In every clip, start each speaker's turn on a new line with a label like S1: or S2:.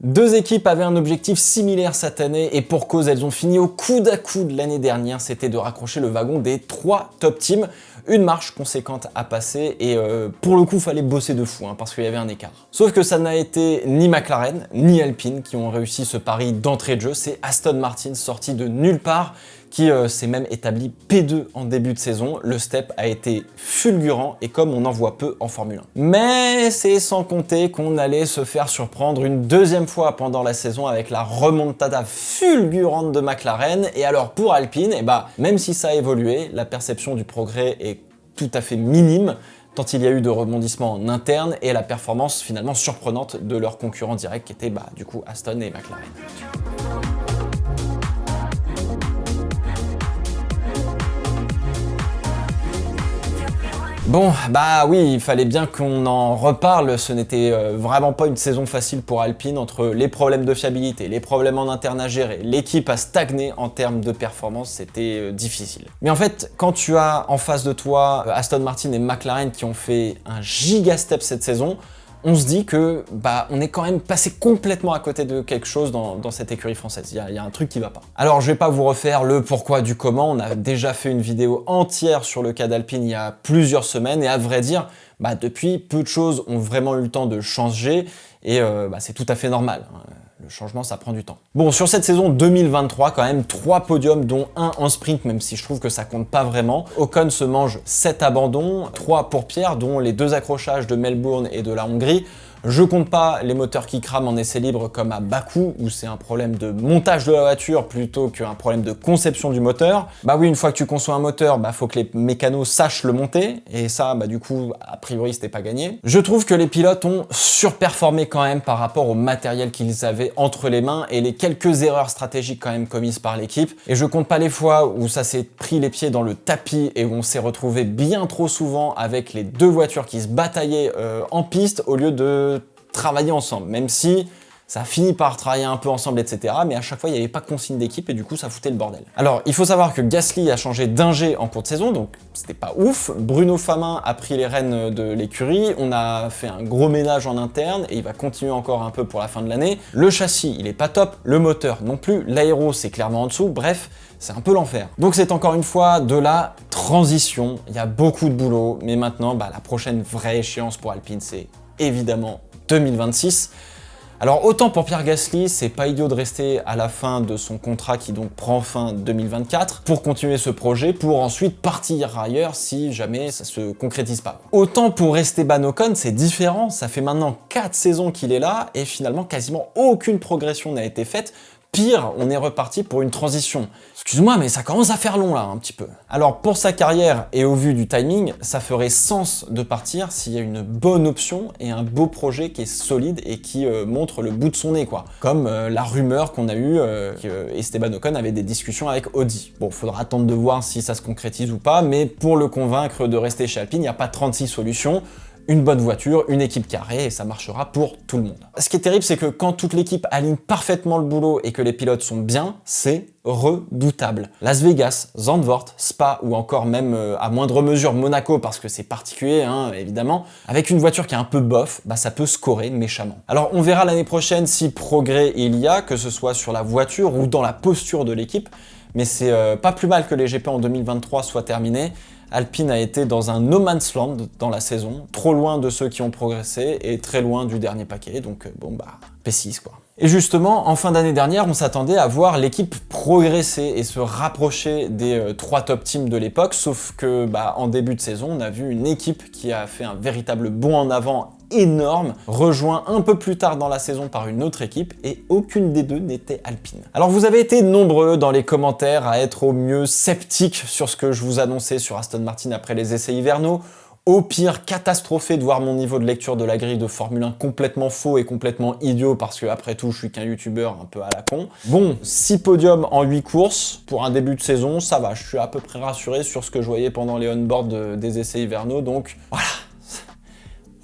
S1: Deux équipes avaient un objectif similaire cette année et pour cause, elles ont fini au coude à coude l'année dernière, c'était de raccrocher le wagon des 3 top teams. Une marche conséquente à passer et pour le coup, fallait bosser de fou parce qu'il y avait un écart. Sauf que ça n'a été ni McLaren ni Alpine qui ont réussi ce pari d'entrée de jeu, c'est Aston Martin sorti de nulle part qui s'est même établi P2 en début de saison. Le step a été fulgurant et comme on en voit peu en Formule 1. Mais c'est sans compter qu'on allait se faire surprendre une deuxième fois pendant la saison avec la remontada fulgurante de McLaren. Et alors pour Alpine, même si ça a évolué, la perception du progrès est tout à fait minime, tant il y a eu de rebondissements en interne et la performance finalement surprenante de leurs concurrents directs qui étaient du coup Aston et McLaren. Bon, oui, il fallait bien qu'on en reparle, ce n'était vraiment pas une saison facile pour Alpine, entre les problèmes de fiabilité, les problèmes en interne à gérer, l'équipe a stagné en termes de performance, c'était difficile. Mais en fait, quand tu as en face de toi Aston Martin et McLaren qui ont fait un giga step cette saison, on se dit que on est quand même passé complètement à côté de quelque chose dans cette écurie française. Il y a un truc qui va pas. Alors je vais pas vous refaire le pourquoi du comment, on a déjà fait une vidéo entière sur le cas d'Alpine il y a plusieurs semaines et à vrai dire, depuis, peu de choses ont vraiment eu le temps de changer et c'est tout à fait normal. Le changement, ça prend du temps. Bon, sur cette saison 2023, quand même, 3 podiums, dont 1 en sprint, même si je trouve que ça compte pas vraiment. Ocon se mange 7 abandons, 3 pour Pierre, dont les 2 accrochages de Melbourne et de la Hongrie. Je compte pas les moteurs qui crament en essai libre comme à Bakou, où c'est un problème de montage de la voiture plutôt qu'un problème de conception du moteur. Oui, une fois que tu conçois un moteur, faut que les mécanos sachent le monter, et ça, du coup, a priori, c'était pas gagné. Je trouve que les pilotes ont surperformé quand même par rapport au matériel qu'ils avaient entre les mains, et les quelques erreurs stratégiques quand même commises par l'équipe. Et je compte pas les fois où ça s'est pris les pieds dans le tapis, et où on s'est retrouvé bien trop souvent avec les 2 voitures qui se bataillaient en piste, au lieu de travailler ensemble, même si ça a fini par travailler un peu ensemble, etc. Mais à chaque fois, il n'y avait pas de consigne d'équipe et du coup, ça foutait le bordel. Alors, il faut savoir que Gasly a changé d'ingé en cours de saison, donc c'était pas ouf. Bruno Famin a pris les rênes de l'écurie, on a fait un gros ménage en interne et il va continuer encore un peu pour la fin de l'année. Le châssis, il est pas top, le moteur non plus, l'aéro, c'est clairement en dessous, bref, c'est un peu l'enfer. Donc c'est encore une fois de la transition, il y a beaucoup de boulot, mais maintenant, la prochaine vraie échéance pour Alpine, c'est évidemment 2026. Alors autant pour Pierre Gasly, c'est pas idiot de rester à la fin de son contrat qui donc prend fin 2024 pour continuer ce projet, pour ensuite partir ailleurs si jamais ça se concrétise pas. Autant pour Esteban Ocon, c'est différent, ça fait maintenant 4 saisons qu'il est là et finalement quasiment aucune progression n'a été faite. Pire, on est reparti pour une transition. Excuse-moi, mais ça commence à faire long là, un petit peu. Alors pour sa carrière et au vu du timing, ça ferait sens de partir s'il y a une bonne option et un beau projet qui est solide et qui montre le bout de son nez, quoi. Comme la rumeur qu'on a eue qu'Esteban Ocon avait des discussions avec Audi. Bon, faudra attendre de voir si ça se concrétise ou pas, mais pour le convaincre de rester chez Alpine, il n'y a pas 36 solutions. Une bonne voiture, une équipe carrée, et ça marchera pour tout le monde. Ce qui est terrible, c'est que quand toute l'équipe aligne parfaitement le boulot et que les pilotes sont bien, c'est redoutable. Las Vegas, Zandvoort, Spa ou encore même à moindre mesure Monaco, parce que c'est particulier, évidemment, avec une voiture qui est un peu bof, ça peut scorer méchamment. Alors on verra l'année prochaine si progrès il y a, que ce soit sur la voiture ou dans la posture de l'équipe, mais c'est pas plus mal que les GP en 2023 soient terminés. Alpine a été dans un no man's land dans la saison, trop loin de ceux qui ont progressé et très loin du dernier paquet, donc P6 quoi. Et justement, en fin d'année dernière, on s'attendait à voir l'équipe progresser et se rapprocher des 3 top teams de l'époque, sauf que en début de saison, on a vu une équipe qui a fait un véritable bond en avant énorme, rejoint un peu plus tard dans la saison par une autre équipe et aucune des deux n'était Alpine. Alors vous avez été nombreux dans les commentaires à être au mieux sceptiques sur ce que je vous annonçais sur Aston Martin après les essais hivernaux, au pire catastrophé de voir mon niveau de lecture de la grille de Formule 1 complètement faux et complètement idiot parce que après tout je suis qu'un youtubeur un peu à la con. Bon, 6 podiums en 8 courses pour un début de saison, ça va, je suis à peu près rassuré sur ce que je voyais pendant les on-board des essais hivernaux, donc voilà.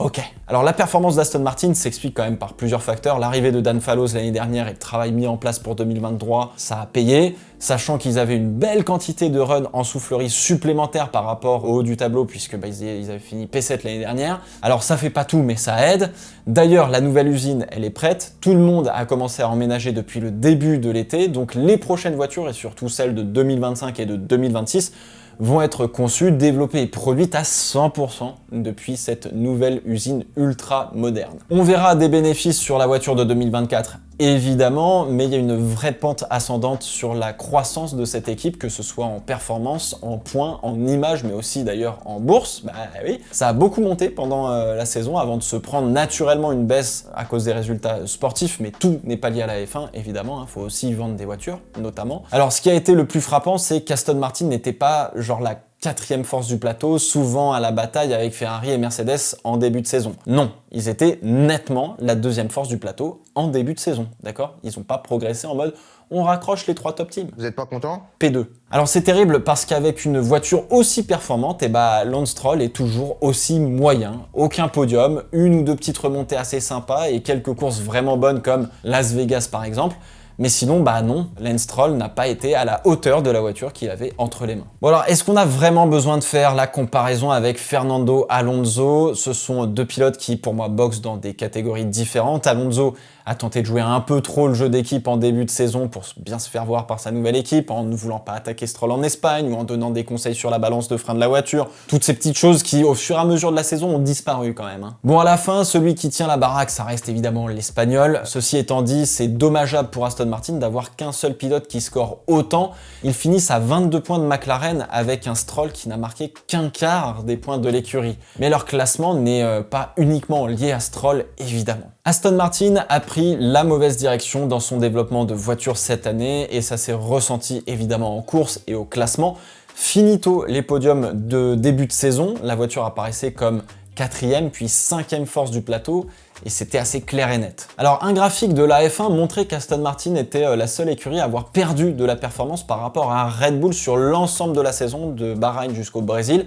S1: Ok. Alors la performance d'Aston Martin s'explique quand même par plusieurs facteurs. L'arrivée de Dan Fallows l'année dernière et le travail mis en place pour 2023, ça a payé. Sachant qu'ils avaient une belle quantité de runs en soufflerie supplémentaires par rapport au haut du tableau, puisque ils avaient fini P7 l'année dernière. Alors ça fait pas tout, mais ça aide. D'ailleurs, la nouvelle usine, elle est prête. Tout le monde a commencé à emménager depuis le début de l'été. Donc les prochaines voitures, et surtout celles de 2025 et de 2026, vont être conçues, développées et produites à 100% depuis cette nouvelle usine ultra moderne. On verra des bénéfices sur la voiture de 2024, évidemment, mais il y a une vraie pente ascendante sur la croissance de cette équipe, que ce soit en performance, en points, en images, mais aussi d'ailleurs en bourse. Bah oui, ça a beaucoup monté pendant la saison avant de se prendre naturellement une baisse à cause des résultats sportifs, mais tout n'est pas lié à la F1, évidemment, faut aussi vendre des voitures, notamment. Alors ce qui a été le plus frappant, c'est qu'Aston Martin n'était pas genre la quatrième force du plateau, souvent à la bataille avec Ferrari et Mercedes en début de saison. Non, ils étaient nettement la deuxième force du plateau en début de saison, d'accord? Ils n'ont pas progressé en mode on raccroche les 3 top teams.
S2: Vous êtes pas content?
S1: P2. Alors c'est terrible parce qu'avec une voiture aussi performante, Lance Stroll est toujours aussi moyen. Aucun podium, une ou deux petites remontées assez sympas et quelques courses vraiment bonnes comme Las Vegas par exemple. Mais sinon, non, Lance Stroll n'a pas été à la hauteur de la voiture qu'il avait entre les mains. Bon alors, est-ce qu'on a vraiment besoin de faire la comparaison avec Fernando Alonso? Ce sont deux pilotes qui, pour moi, boxent dans des catégories différentes. Alonso a tenté de jouer un peu trop le jeu d'équipe en début de saison pour bien se faire voir par sa nouvelle équipe, en ne voulant pas attaquer Stroll en Espagne ou en donnant des conseils sur la balance de frein de la voiture. Toutes ces petites choses qui, au fur et à mesure de la saison, ont disparu quand même. Bon, à la fin, celui qui tient la baraque, ça reste évidemment l'Espagnol. Ceci étant dit, c'est dommageable pour Aston Martin d'avoir qu'un seul pilote qui score autant. Ils finissent à 22 points de McLaren avec un Stroll qui n'a marqué qu'un quart des points de l'écurie. Mais leur classement n'est pas uniquement lié à Stroll, évidemment. Aston Martin a pris la mauvaise direction dans son développement de voitures cette année et ça s'est ressenti évidemment en course et au classement. Finito les podiums de début de saison, la voiture apparaissait comme 4e puis 5e force du plateau et c'était assez clair et net. Alors un graphique de la F1 montrait qu'Aston Martin était la seule écurie à avoir perdu de la performance par rapport à Red Bull sur l'ensemble de la saison, de Bahreïn jusqu'au Brésil.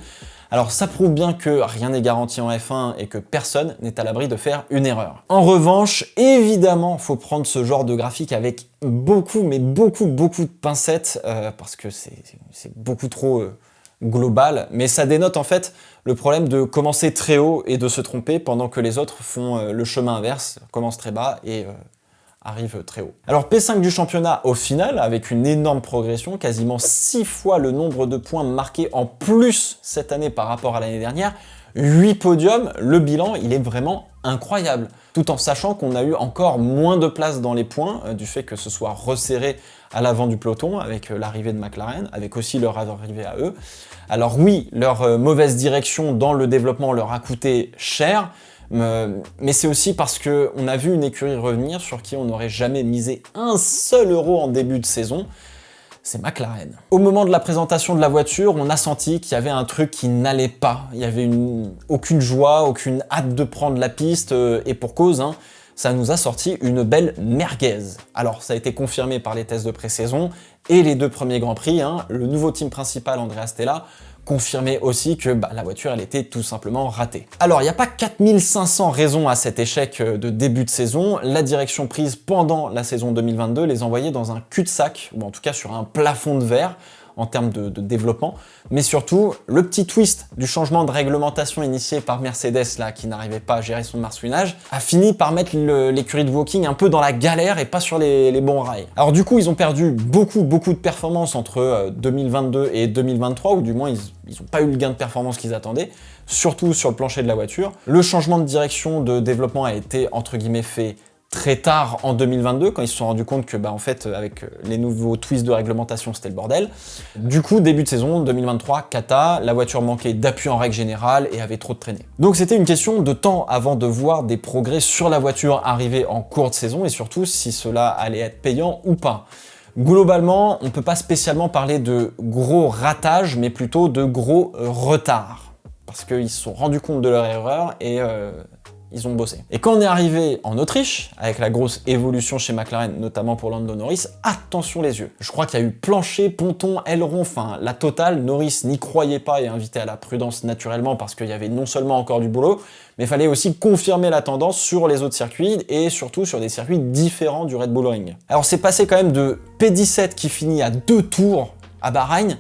S1: Alors ça prouve bien que rien n'est garanti en F1 et que personne n'est à l'abri de faire une erreur. En revanche, évidemment, faut prendre ce genre de graphique avec beaucoup, mais beaucoup de pincettes parce que c'est beaucoup trop global, mais ça dénote en fait le problème de commencer très haut et de se tromper pendant que les autres font le chemin inverse, commencent très bas et arrive très haut. Alors P5 du championnat au final, avec une énorme progression, quasiment 6 fois le nombre de points marqués en plus cette année par rapport à l'année dernière, 8 podiums, le bilan il est vraiment incroyable. Tout en sachant qu'on a eu encore moins de place dans les points, du fait que ce soit resserré à l'avant du peloton, avec l'arrivée de McLaren, avec aussi leur arrivée à eux. Alors oui, leur mauvaise direction dans le développement leur a coûté cher, mais c'est aussi parce qu'on a vu une écurie revenir sur qui on n'aurait jamais misé un seul euro en début de saison, c'est McLaren. Au moment de la présentation de la voiture, on a senti qu'il y avait un truc qui n'allait pas. Il y avait aucune joie, aucune hâte de prendre la piste, et pour cause, ça nous a sorti une belle merguez. Alors ça a été confirmé par les tests de pré-saison et les 2 premiers Grands Prix, le nouveau team principal Andrea Stella confirmait aussi que la voiture elle était tout simplement ratée. Alors il n'y a pas 4500 raisons à cet échec de début de saison, la direction prise pendant la saison 2022 les envoyait dans un cul-de-sac, ou en tout cas sur un plafond de verre, en termes de développement, mais surtout le petit twist du changement de réglementation initié par Mercedes là, qui n'arrivait pas à gérer son marsouinage, a fini par mettre l'écurie de Woking un peu dans la galère et pas sur les bons rails. Alors du coup ils ont perdu beaucoup de performance entre 2022 et 2023, ou du moins ils n'ont pas eu le gain de performance qu'ils attendaient, surtout sur le plancher de la voiture. Le changement de direction de développement a été entre guillemets fait très tard en 2022, quand ils se sont rendus compte que en fait avec les nouveaux twists de réglementation c'était le bordel. Du coup début de saison 2023, cata, la voiture manquait d'appui en règle générale et avait trop de traînées. Donc c'était une question de temps avant de voir des progrès sur la voiture arriver en cours de saison et surtout si cela allait être payant ou pas. Globalement, on peut pas spécialement parler de gros ratages, mais plutôt de gros retards. Parce qu'ils se sont rendus compte de leur erreur et ils ont bossé. Et quand on est arrivé en Autriche, avec la grosse évolution chez McLaren, notamment pour Lando Norris, attention les yeux. Je crois qu'il y a eu plancher, ponton, aileron, enfin la totale. Norris n'y croyait pas et invitait à la prudence naturellement parce qu'il y avait non seulement encore du boulot, mais il fallait aussi confirmer la tendance sur les autres circuits et surtout sur des circuits différents du Red Bull Ring. Alors c'est passé quand même de P17 qui finit à 2 tours à Bahreïn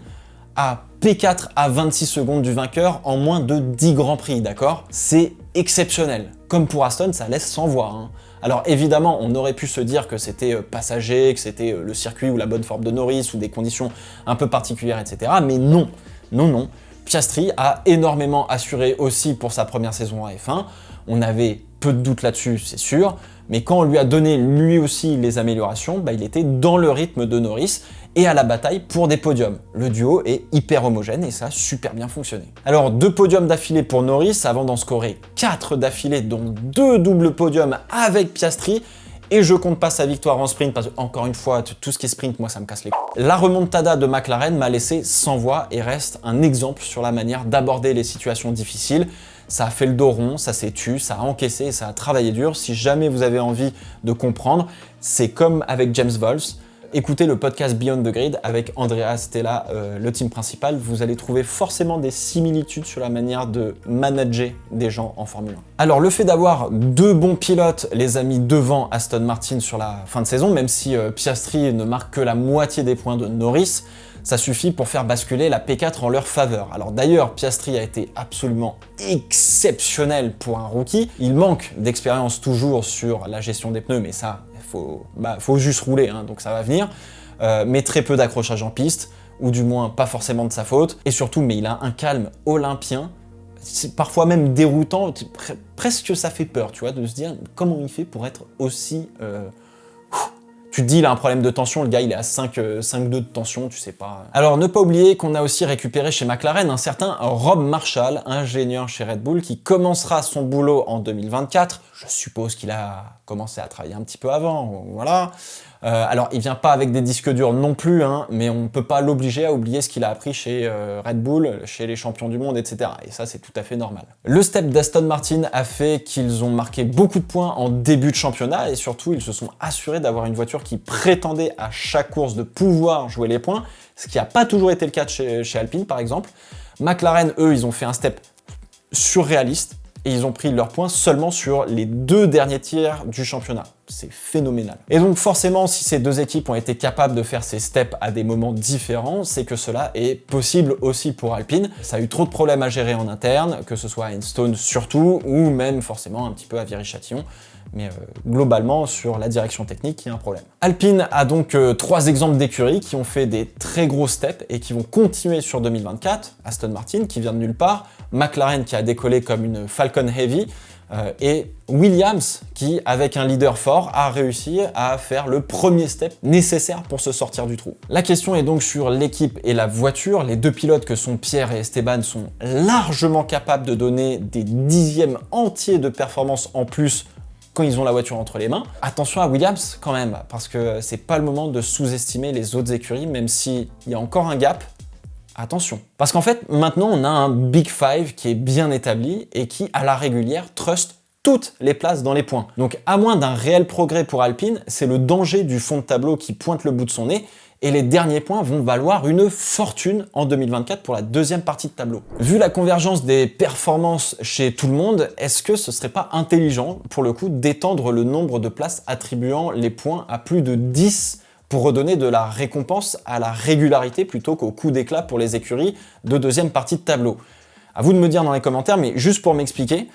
S1: à P4 à 26 secondes du vainqueur en moins de 10 Grands Prix, d'accord? C'est exceptionnel. Comme pour Aston, ça laisse sans voix, hein. Alors évidemment, on aurait pu se dire que c'était passager, que c'était le circuit ou la bonne forme de Norris ou des conditions un peu particulières, etc. Mais non, non, non. Piastri a énormément assuré aussi pour sa première saison en F1. On avait peu de doutes là-dessus, c'est sûr. Mais quand on lui a donné lui aussi les améliorations, bah, il était dans le rythme de Norris et à la bataille pour des podiums. Le duo est hyper homogène et ça a super bien fonctionné. Alors 2 podiums d'affilée pour Norris avant d'en scorer 4 d'affilée, dont 2 doubles podiums avec Piastri. Et je compte pas sa victoire en sprint parce que, encore une fois, tout ce qui est sprint, moi ça me casse les couilles. La remontada de McLaren m'a laissé sans voix et reste un exemple sur la manière d'aborder les situations difficiles. Ça a fait le dos rond, ça s'est tu, ça a encaissé, ça a travaillé dur. Si jamais vous avez envie de comprendre, c'est comme avec James Vols. Écoutez le podcast Beyond the Grid avec Andrea Stella, le team principal. Vous allez trouver forcément des similitudes sur la manière de manager des gens en Formule 1. Alors le fait d'avoir 2 bons pilotes les a mis devant Aston Martin sur la fin de saison, même si Piastri ne marque que la moitié des points de Norris, ça suffit pour faire basculer la P4 en leur faveur. Alors d'ailleurs, Piastri a été absolument exceptionnel pour un rookie. Il manque d'expérience toujours sur la gestion des pneus, mais ça, faut juste rouler, hein, donc ça va venir. Mais très peu d'accrochage en piste, ou du moins pas forcément de sa faute. Et surtout, mais il a un calme olympien, c'est parfois même déroutant, presque ça fait peur, tu vois, de se dire comment il fait pour être aussi... Tu te dis, il a un problème de tension, le gars il est à 5,2 de tension, tu sais pas. Alors ne pas oublier qu'on a aussi récupéré chez McLaren un certain Rob Marshall, ingénieur chez Red Bull, qui commencera son boulot en 2024. Je suppose qu'il a commencé à travailler un petit peu avant, voilà. Alors il vient pas avec des disques durs non plus, hein, mais on peut pas l'obliger à oublier ce qu'il a appris chez Red Bull, chez les champions du monde, etc. Et ça c'est tout à fait normal. Le step d'Aston Martin a fait qu'ils ont marqué beaucoup de points en début de championnat et surtout ils se sont assurés d'avoir une voiture qui prétendait à chaque course de pouvoir jouer les points, ce qui n'a pas toujours été le cas chez Alpine par exemple. McLaren, eux, ils ont fait un step surréaliste et ils ont pris leurs points seulement sur les 2 derniers tiers du championnat. C'est phénoménal. Et donc forcément, si ces 2 équipes ont été capables de faire ces steps à des moments différents, c'est que cela est possible aussi pour Alpine. Ça a eu trop de problèmes à gérer en interne, que ce soit à Enstone surtout, ou même forcément un petit peu à Viry-Châtillon. Mais globalement, sur la direction technique, il y a un problème. Alpine a donc 3 exemples d'écuries qui ont fait des très gros steps et qui vont continuer sur 2024. Aston Martin, qui vient de nulle part, McLaren, qui a décollé comme une Falcon Heavy, et Williams, qui, avec un leader fort, a réussi à faire le premier step nécessaire pour se sortir du trou. La question est donc sur l'équipe et la voiture. Les 2 pilotes que sont Pierre et Esteban sont largement capables de donner des dixièmes entiers de performance en plus quand ils ont la voiture entre les mains. Attention à Williams quand même, parce que c'est pas le moment de sous-estimer les autres écuries, même s'il y a encore un gap. Attention. Parce qu'en fait, maintenant, on a un Big Five qui est bien établi et qui, à la régulière, trust toutes les places dans les points. Donc, à moins d'un réel progrès pour Alpine, c'est le danger du fond de tableau qui pointe le bout de son nez et les derniers points vont valoir une fortune en 2024 pour la 2e partie de tableau. Vu la convergence des performances chez tout le monde, est-ce que ce serait pas intelligent, pour le coup, d'étendre le nombre de places attribuant les points à plus de 10 pour redonner de la récompense à la régularité plutôt qu'au coup d'éclat pour les écuries de 2e partie de tableau? À vous de me dire dans les commentaires, mais juste pour m'expliquer,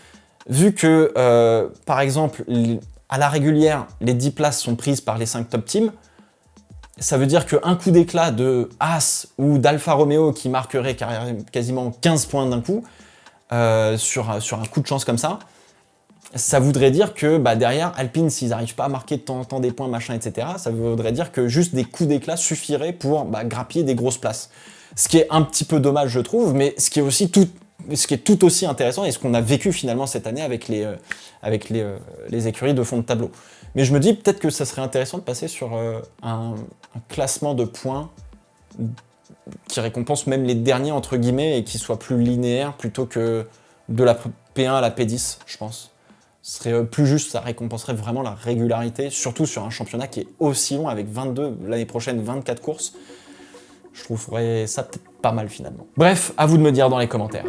S1: vu que, par exemple, à la régulière, les 10 places sont prises par les 5 top teams, ça veut dire qu'un coup d'éclat de Haas ou d'Alfa Romeo qui marquerait quasiment 15 points d'un coup, sur un coup de chance comme ça voudrait dire que derrière, Alpine, s'ils n'arrivent pas à marquer de temps en temps des points, machin, etc., ça voudrait dire que juste des coups d'éclat suffiraient pour grappiller des grosses places. Ce qui est un petit peu dommage, je trouve, mais ce qui est tout aussi intéressant et ce qu'on a vécu finalement cette année avec les écuries de fond de tableau. Mais je me dis peut-être que ça serait intéressant de passer sur un classement de points qui récompense même les derniers, entre guillemets, et qui soit plus linéaire plutôt que de la P1 à la P10, je pense. Ce serait plus juste, ça récompenserait vraiment la régularité, surtout sur un championnat qui est aussi long avec 22, l'année prochaine 24 courses. Je trouverais ça peut-être pas mal finalement. Bref, à vous de me dire dans les commentaires.